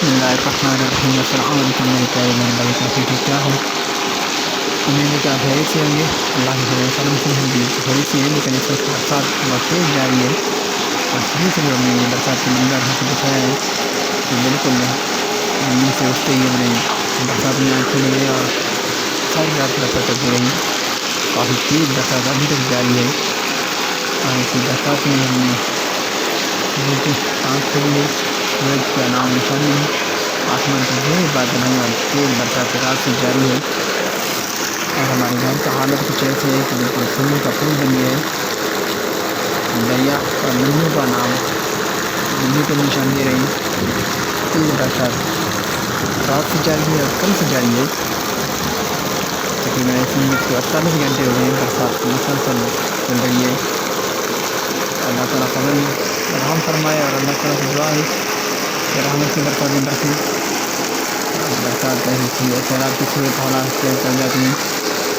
اللہ الرحمن الرحیم۔ السلام علیکم میرے پیارے بہن بھائی، کافی ٹھیک ٹھاک ہوں، امید ہے کہ آپ خیریت سے ہوں گے۔ اللہ کے فضل و کرم سے ہم بھی خیریت سے ہیں، لیکن اس وقت برسات بہت تیز جاری ہے اور سبھی سے لوگوں نے یہ برسات کے منظر ہم کو دکھایا ہے کہ بالکل نیند سے اٹھتے ہی ہم نے برسات میں آنکھ کھلی ہے اور ساری رات برسات چلتی رہی۔ کافی تیز برسات ابھی تک جاری ہے اور اسی برسات میں ہم نے بالکل آنکھ کھلی ہے، سورج کا نام نشان نہیں، آسمان پر گہرے بادل ہیں اور تیز برسات رات سے جاری ہے اور ہمارے گھر کا حالت کچھ ایسے ہے کہ بالکل سونے کا پل بن گیا ہے۔ دریا اور ندیوں کا نام ندیوں کو نشان دے رہی تیز برسات رات سے جاری ہے اور کل سے جاری ہے۔ تقریباً ایسی 48 گھنٹے ہو گئے ہیں برسات مسلسل چل رہی ہے۔ اللہ تعالیٰ فضل رحم فرمائے اور اللہ تعالیٰ سے دعا ہے کہ رحمت کی برساتیں برسیں۔ برسات ایسی سیلاب کی صورت حالات چل جاتی ہیں،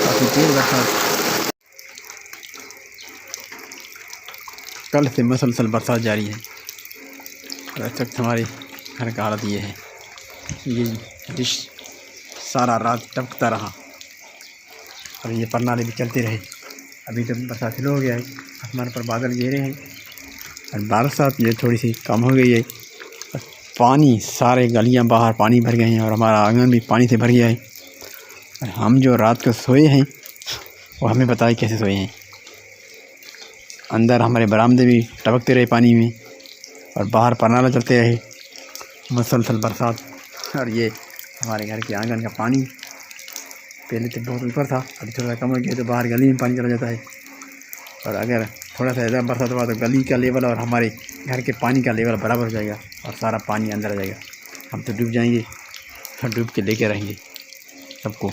کافی تیز برسات کل سے مسلسل برسات جاری ہے اور اس وقت ہمارے گھر کا حالت یہ ہے، یہ ڈش سارا رات ٹپکتا رہا اور یہ پرنالے بھی چلتے رہے۔ ابھی تک برسات شروع ہو گیا ہے، آسمان پر بادل گھیرے ہیں اور برسات یہ تھوڑی سی کم ہو گئی ہے۔ پانی سارے گلیاں باہر پانی بھر گئے ہیں اور ہمارا آنگن بھی پانی سے بھر گیا ہے اور ہم جو رات کو سوئے ہیں وہ ہمیں بتائے کیسے سوئے ہیں۔ اندر ہمارے برآمدے بھی ٹپکتے رہے پانی میں اور باہر پرنالہ چلتے رہے مسلسل برسات۔ اور یہ ہمارے گھر کے آنگن کا پانی پہلے تو بہت اوپر تھا، ابھی تھوڑا کم ہو گیا تو باہر گلی میں پانی چلا جاتا ہے اور اگر تھوڑا سا زیادہ برسات ہوا تو گلی کا لیول اور ہمارے گھر کے پانی کا لیول برابر ہو جائے گا اور سارا پانی اندر آ جائے گا، ہم تو ڈوب جائیں گے اور ڈوب کے لے کے رہیں گے سب کو۔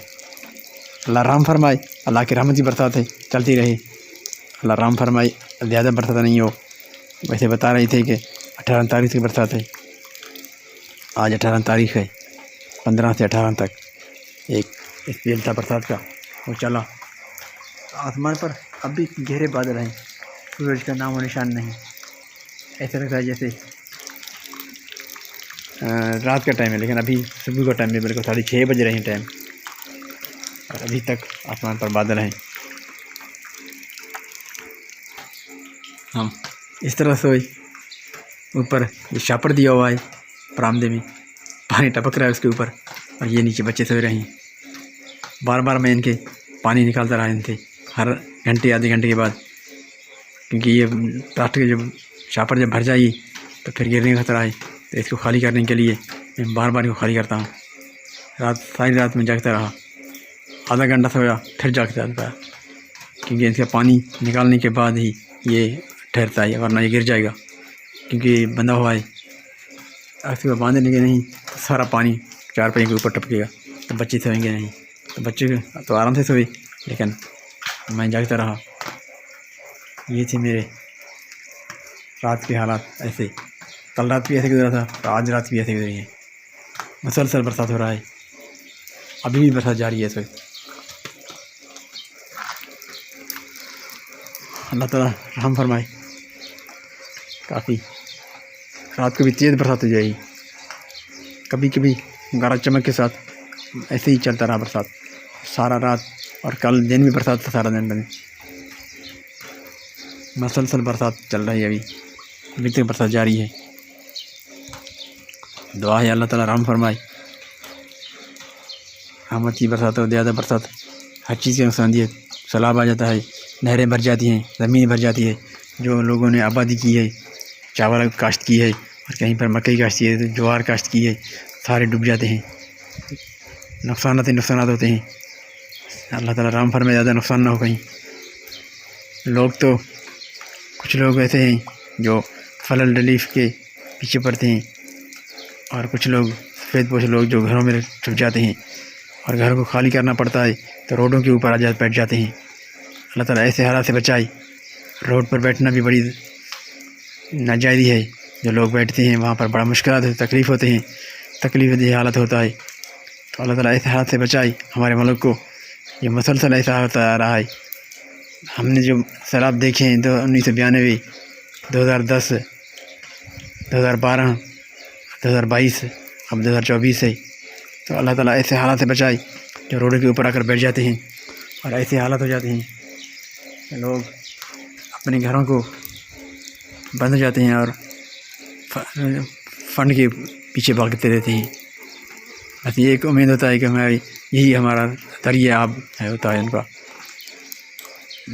اللہ رحم فرمائے، اللہ کی رحمت کی برسات ہے، چلتی رہے، اللہ رحم فرمائے، زیادہ برسات نہیں ہو۔ ویسے بتا رہے تھے کہ 18 تاریخ کی برسات ہے، آج 18 تاریخ ہے، 15 سے 18 تک ایک اسپیل تھا برسات کا، وہ چلا۔ آسمان پر اب بھی گہرے بادل ہیں، سورج کا نام و نشان نہیں، ایسا لگتا ہے جیسے رات کا ٹائم ہے، لیکن ابھی صبح کا ٹائم ہے، بالکل 6:30 بج رہے ہیں ٹائم اور ابھی تک آسمان پر بادل ہیں۔ ہم اس طرح سوئے، اوپر یہ شاپر دیا ہوا ہے برآمدے میں، پانی ٹپک رہا ہے اس کے اوپر اور یہ نیچے بچے سوئے رہے ہیں۔ بار بار میں ان کے پانی نکالتا رہا ان سے ہر گھنٹے آدھے گھنٹے کے بعد، کیونکہ یہ پلاسٹک جب شاپر جب بھر جائے تو پھر گرنے کا خطرہ ہے، تو اس کو خالی کرنے کے لیے میں بار بار اس کو خالی کرتا ہوں۔ ساری رات میں جاگتا رہا، آدھا گھنٹہ سویا پھر جاگتا پایا، کیونکہ اس کا پانی نکالنے کے بعد ہی یہ ٹھہرتا ہے ورنہ یہ گر جائے گا، کیونکہ یہ بندھا ہوا ہے۔ اس کو باندھنے کے نہیں تو سارا پانی چارپائی کے اوپر ٹپکے گا تو بچے سوئیں گے نہیں، تو بچے تو آرام سے سوئے لیکن میں جاگتا رہا۔ یہ تھے میرے رات کے حالات، ایسے کل رات بھی ایسے گزرا تھا تو آج رات بھی ایسے گزری ہے، مسلسل برسات ہو رہا ہے، ابھی بھی برسات جاری ہے اس وقت۔ اللہ تعالیٰ رحم فرمائے، کافی رات کو بھی تیز برسات ہو جائے گی، کبھی کبھی گرج چمک کے ساتھ، ایسے ہی چلتا رہا برسات سارا رات اور کل دن بھی برسات تھا، سارا دن مسلسل برسات چل رہی ہے، ابھی تک برسات جاری ہے۔ دعا ہے اللہ تعالیٰ رحم فرمائے، رحمت کی برسات اور زیادہ برسات ہر چیز کے نقصان دیے، سیلاب آ جاتا ہے، نہریں بھر جاتی ہیں، زمین بھر جاتی ہے، جو لوگوں نے آبادی کی ہے، چاول کاشت کی ہے اور کہیں پر مکئی کاشت کی ہے، جوار کاشت کی ہے، سارے ڈوب جاتے ہیں، نقصانات ہی نقصانات ہوتے ہیں۔ اللہ تعالیٰ رحم فرمائے، زیادہ نقصان نہ ہو کہیں۔ لوگ تو کچھ لوگ ایسے ہیں جو فلل ریلیف کے پیچھے پڑتے ہیں اور کچھ لوگ سفید پوش لوگ جو گھروں میں چھپ جاتے ہیں اور گھر کو خالی کرنا پڑتا ہے تو روڈوں کے اوپر بیٹھ جاتے ہیں۔ اللہ تعالیٰ ایسے حالات سے بچائے۔ روڈ پر بیٹھنا بھی بڑی ناجائز ہے، جو لوگ بیٹھتے ہیں وہاں پر بڑا مشکلات تکلیف ہوتے ہیں، تکلیف دہ حالت ہوتا ہے، تو اللہ تعالیٰ ایسے حالات سے بچائے ہمارے ملک کو۔ یہ مسلسل ایسا ہوتا آ رہا ہے، ہم نے جو سیلاب دیکھے ہیں 1992، 2010، 2012، 2022 اب 2024 ہے، تو اللہ تعالیٰ ایسے حالات سے بچائے جو روڈ کے اوپر آ کر بیٹھ جاتے ہیں، اور ایسے حالات ہو جاتے ہیں کہ لوگ اپنے گھروں کو بند ہو جاتے ہیں اور فنڈ کے پیچھے بھاگتے رہتے ہیں۔ بس یہ ایک امید ہوتا ہے کہ یہی ہمارا ذریعہ آب ہوتا ہے، ان کا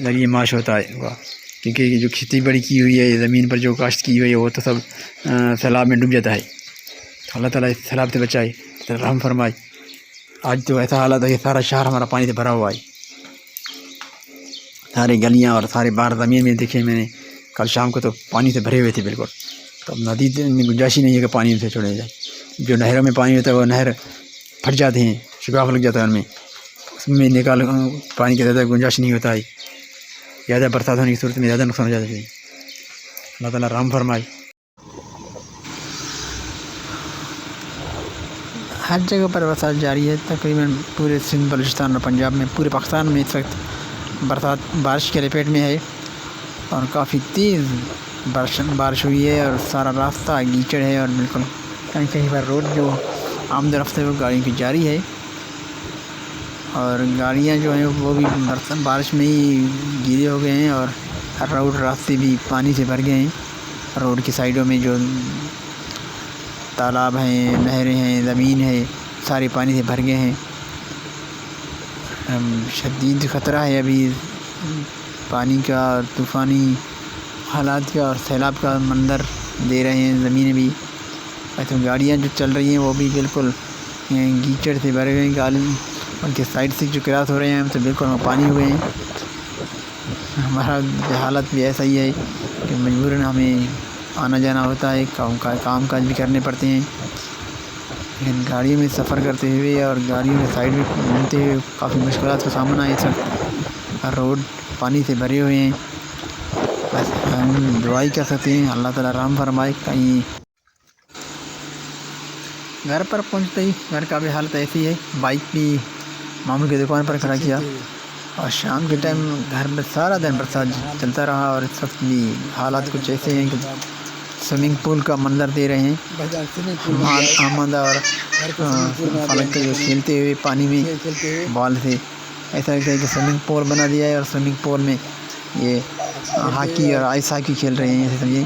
ذریعہ معاش ہوتا ہے ان کا، کیونکہ جو کھیتی باڑی کی ہوئی ہے زمین پر جو کاشت کی ہوئی ہے وہ تو سب سیلاب میں ڈوب جاتا ہے۔ تو اللہ تعالیٰ اس سیلاب سے بچائے، رحم فرمائے۔ آج تو ایسا حالت ہے کہ سارا شہر ہمارا پانی سے بھرا ہوا ہے، سارے گلیاں اور سارے باہر زمین میں دیکھے میں نے کل شام کو تو پانی سے بھرے ہوئے تھے بالکل۔ تو اب ندی میں گنجائش ہی نہیں ہے کہ پانی سے چھوڑے جائے۔ جو نہروں میں پانی ہوتا ہے وہ نہر پھٹ جاتے ہیں، شگاف لگ جاتا ہے ان میں، اس میں نکال پانی کی زیادہ گنجائش نہیں ہوتا ہے، زیادہ برسات ہونے کی صورت میں زیادہ نقصان ہو جاتا ہے۔ اللہ تعالیٰ رحم فرمائے۔ ہر جگہ پر برسات جاری ہے، تقریباً پورے سندھ، بلوچستان اور پنجاب میں، پورے پاکستان میں اس وقت برسات بارش کے لپیٹ میں ہے، اور کافی تیز بارش ہوئی ہے، اور سارا راستہ کیچڑ ہے، اور بالکل کہیں کہیں پر روڈ جو آمد و رفت ہے وہ گاڑیوں کی جاری ہے، اور گاڑیاں جو ہیں وہ بھی بارش میں ہی گیلے ہو گئے ہیں، اور روڈ راستے بھی پانی سے بھر گئے ہیں۔ روڈ کی سائڈوں میں جو تالاب ہیں، نہریں ہیں، زمین ہے، سارے پانی سے بھر گئے ہیں۔ شدید خطرہ ہے ابھی پانی کا، طوفانی حالات کا اور سیلاب کا منظر دے رہے ہیں زمینیں بھی۔ ایسے گاڑیاں جو چل رہی ہیں وہ بھی بالکل کیچڑ سے بھرے ہوئے ہیں، ان کے سائڈ سے جو کراس ہو رہے ہیں ہم تو بالکل پانی ہوئے ہیں۔ ہمارا حالت بھی ایسا ہی ہے کہ مجبوراً ہمیں آنا جانا ہوتا ہے، کام کاج بھی کرنے پڑتے ہیں، لیکن گاڑیوں میں سفر کرتے ہوئے اور گاڑیوں کے سائڈ میں گھومتے ہوئے کافی مشکلات کا سامنا ہے اس وقت۔ روڈ پانی سے بھرے ہوئے ہیں، بس ہم دعائی کر سکتے ہیں اللہ تعالیٰ رحم فرمائے۔ کہیں گھر پر پہنچتے ہی گھر کا بھی حالت ایسی ہے، بائک بھی ماموں کی دکان پر کھڑا کیا، اور شام کے ٹائم گھر میں سارا دن برسات چلتا رہا، اور اس وقت بھی حالات کچھ ایسے ہیں کہ سوئمنگ پول کا منظر دے رہے ہیں، آمدہ اور فلک کے جو کھیلتے ہوئے پانی میں بال سے، ایسا لگتا ہے کہ سوئمنگ پول بنا دیا ہے، اور سوئمنگ پول میں یہ ہاکی اور آئس ہاکی کھیل رہے ہیں، ایسے سمجھیں۔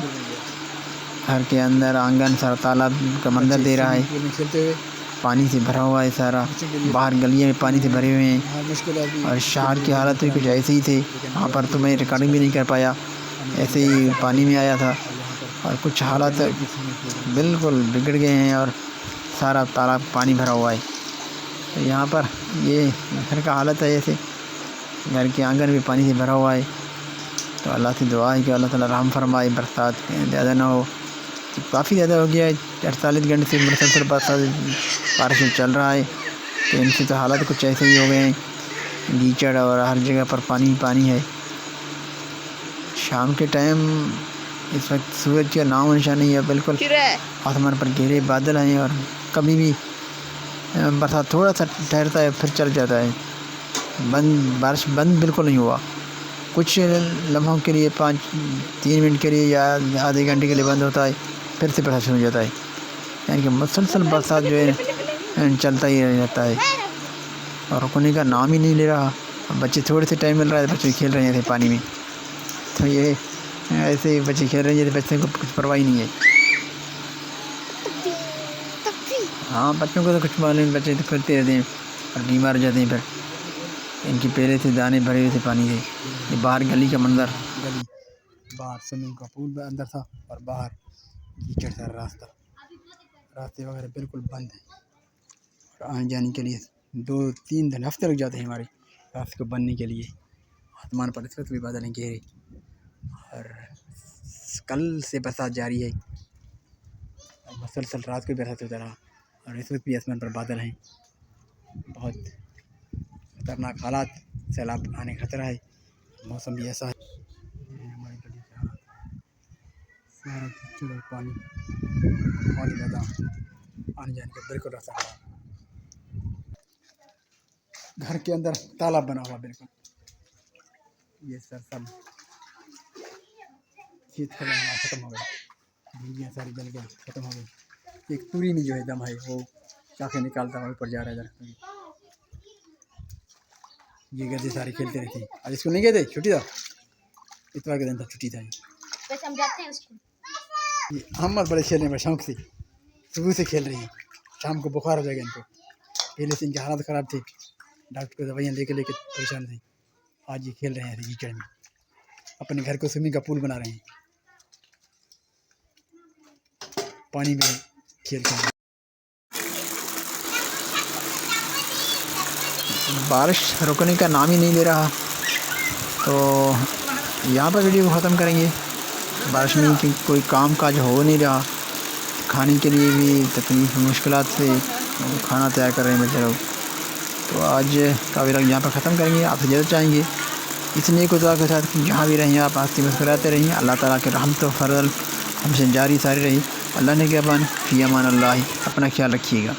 گھر کے اندر آنگن سارا تالاب کا منظر دے رہا ہے، پانی سے بھرا ہوا ہے سارا، باہر گلیاں میں پانی سے بھرے ہوئے ہیں، اور شہر کی حالت بھی کچھ ایسے ہی تھے، وہاں پر تو میں ریکارڈنگ بھی نہیں کر پایا، ایسے ہی پانی میں آیا تھا، اور کچھ حالات بالکل بگڑ گئے ہیں، اور سارا تالاب پانی بھرا ہوا ہے۔ تو یہاں پر یہ گھر کا حالت ہے، ایسے گھر کے آنگن بھی پانی سے بھرا ہوا ہے۔ تو اللہ سے دعا ہے کہ اللہ تعالیٰ رحم فرمائے، برسات زیادہ نہ ہو، کافی زیادہ ہو گیا ہے، 48 گھنٹے سے مسلسل بارش میں چل رہا ہے، تو ان سے تو حالات کچھ ایسے ہی ہو گئے ہیں، کیچڑ اور ہر جگہ پر پانی پانی ہے۔ شام کے ٹائم اس وقت سورج کا نام و نشان نہیں ہے، بالکل آسمان پر گہرے بادل ہیں، اور کبھی بھی برسات تھوڑا سا ٹھہرتا ہے پھر چل جاتا ہے، بارش بند بالکل نہیں ہوا، کچھ لمحوں کے لیے 3 منٹ کے لیے یا آدھے گھنٹے کے لیے بند ہوتا ہے، پھر سے برسات شروع ہو جاتا ہے، یعنی کہ مسلسل برسات جو ہے چلتا ہی رہتا ہے، اور رکنے کا نام ہی نہیں لے رہا۔ بچے تھوڑے سے ٹائم مل رہا ہے، بچے کھیل رہے تھے پانی میں، تو یہ ایسے ہی بچے کھیل رہے تھے، بچوں کو کچھ پرواہ نہیں ہے۔ ہاں بچوں کو تو کچھ معلوم، بچے تو کھیلتے رہتے ہیں اور بیمار ہو جاتے ہیں، پھر ان کے پہلے سے دانے بھرے ہوئے تھے پانی سے۔ یہ باہر گلی کا منظر، گلی باہر سوئمنگ کا پول اندر تھا، اور باہر کیچڑ تھا، راستے وغیرہ بالکل بند ہیں، اور آنے جانے کے لیے 2-3 دن ہفتے لگ جاتے ہیں ہمارے راستے کو بننے کے لیے۔ آسمان پر اس وقت بھی بادل ہیں گہرے، اور کل سے برسات جاری ہے، مسلسل رات کو بھی برسات ہوتا رہا، اور اس وقت بھی آسمان پر بادل ہیں، بہت خطرناک حالات، سیلاب آنے کا خطرہ ہے، موسم بھی ایسا ہے۔ ہماری گلی کے حالات سارا کیچڑ اور پانی بہت زیادہ آنے جانے کا بالکل راستہ خراب، گھر کے اندر تالاب بنا ہوا بالکل، یہ سب چیز ختم ہو گئی، بجلیاں ساری جل گئی، ختم ہو گئی، ایک توری میں جو ہے دم ہے وہ شاخیں نکالتا ہوا اوپر جا رہا ہے درخت میں. یہ گدے سارے کھیلتے رہتے ہیں. آج اسکول نہیں گئے تھے؟ چھٹی تھا، اتوار کے دن تھا، چھٹی تھا. ویسے ہم جاتے ہیں اسکول. ہم بڑے کھیلنے بڑے شوق سے صبح سے کھیل رہی ہیں. شام کو بخار ہو جائے گا ان کو. پہلے سے ان کے حالات خراب تھے، ڈاکٹر کو دوائیاں لے کے پریشان تھے. آج یہ کھیل رہے ہیں کیچڑ میں، اپنے گھر کو سوئمنگ کا پول بنا رہے ہیں، پانی میں کھیل کر. بارش رکنے کا نام ہی نہیں لے رہا، تو یہاں پر ویڈیو کو ختم کریں گے. بارش میں کوئی کام کاج ہو نہیں رہا، کھانے کے لیے بھی تکلیف مشکلات سے کھانا تیار کر رہے ہیں بچے لوگ. تو آج کا ولاگ یہاں پر ختم کریں گے. آپ سے اجازت چاہیں گے. اس نیک دعا کے ساتھ جہاں بھی رہیں آپ ہنستے مسکراتے رہیں. اللہ تعالیٰ کے رحمت و فضل ہم سے جاری ساری رہی. اللہ نے کے بان فی امان اللہ. اپنا خیال رکھیے گا.